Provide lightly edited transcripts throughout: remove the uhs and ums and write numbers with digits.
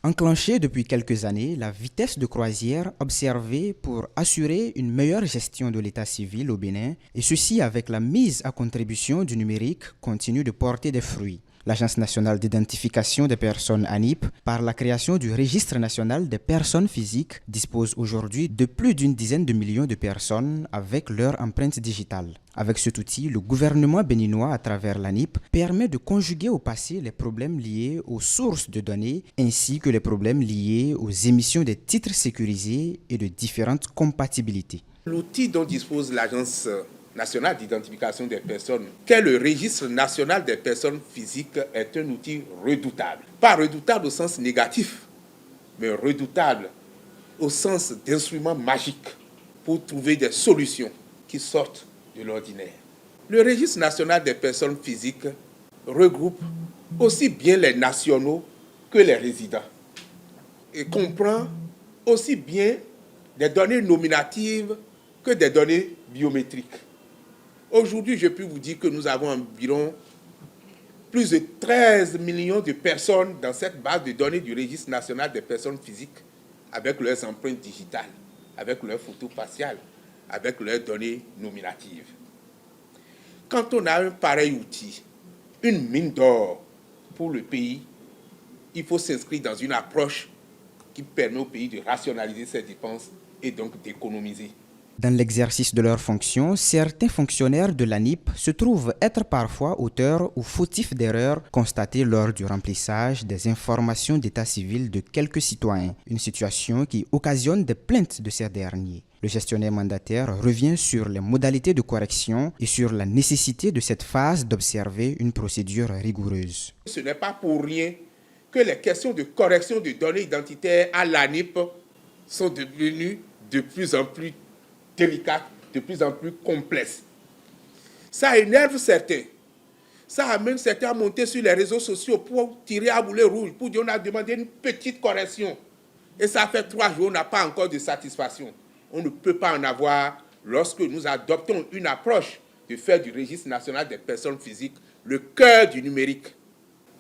Enclenchée depuis quelques années, la vitesse de croisière observée pour assurer une meilleure gestion de l'état civil au Bénin, et ceci avec la mise à contribution du numérique, continue de porter des fruits. L'Agence nationale d'identification des personnes ANIP, par la création du Registre national des personnes physiques, dispose aujourd'hui de plus d'une dizaine de millions de personnes avec leur empreinte digitale. Avec cet outil, le gouvernement béninois, à travers l'ANIP, permet de conjuguer au passé les problèmes liés aux sources de données ainsi que les problèmes liés aux émissions des titres sécurisés et de différentes compatibilités. L'outil dont dispose l'Agence nationale d'identification des personnes, qu'est le registre national des personnes physiques, est un outil redoutable. Pas redoutable au sens négatif, mais redoutable au sens d'instrument magique pour trouver des solutions qui sortent de l'ordinaire. Le registre national des personnes physiques regroupe aussi bien les nationaux que les résidents et comprend aussi bien des données nominatives que des données biométriques. Aujourd'hui, je peux vous dire que nous avons environ plus de 13 millions de personnes dans cette base de données du Registre national des personnes physiques avec leurs empreintes digitales, avec leurs photos faciales, avec leurs données nominatives. Quand on a un pareil outil, une mine d'or pour le pays, il faut s'inscrire dans une approche qui permet au pays de rationaliser ses dépenses et donc d'économiser. Dans l'exercice de leurs fonctions, certains fonctionnaires de l'ANIP se trouvent être parfois auteurs ou fautifs d'erreurs constatées lors du remplissage des informations d'état civil de quelques citoyens, une situation qui occasionne des plaintes de ces derniers. Le gestionnaire mandataire revient sur les modalités de correction et sur la nécessité de cette phase d'observer une procédure rigoureuse. Ce n'est pas pour rien que les questions de correction de données identitaires à l'ANIP sont devenues de plus en plus délicates, de plus en plus complexes. Ça énerve certains. Ça amène certains à monter sur les réseaux sociaux pour tirer à boulet rouge, pour dire on a demandé une petite correction. Et ça fait 3 jours, on n'a pas encore de satisfaction. On ne peut pas en avoir lorsque nous adoptons une approche de faire du Registre national des personnes physiques le cœur du numérique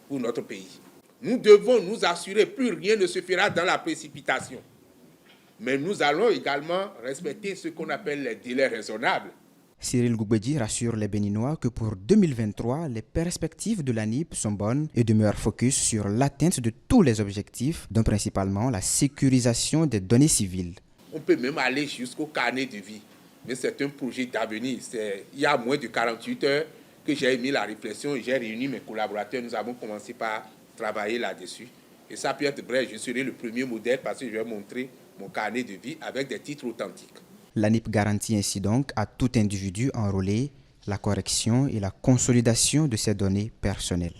pour notre pays. Nous devons nous assurer que plus rien ne se fera dans la précipitation. Mais nous allons également respecter ce qu'on appelle les délais raisonnables. Cyril Goubedi rassure les Béninois que pour 2023, les perspectives de l'ANIP sont bonnes et demeurent focus sur l'atteinte de tous les objectifs, dont principalement la sécurisation des données civiles. On peut même aller jusqu'au carnet de vie, mais c'est un projet d'avenir. Il y a moins de 48 heures que j'ai émis la réflexion et j'ai réuni mes collaborateurs. Nous avons commencé par travailler là-dessus. Et ça peut être vrai, je serai le premier modèle parce que je vais montrer mon carnet de vie avec des titres authentiques. L'ANIP garantit ainsi donc à tout individu enrôlé la correction et la consolidation de ses données personnelles.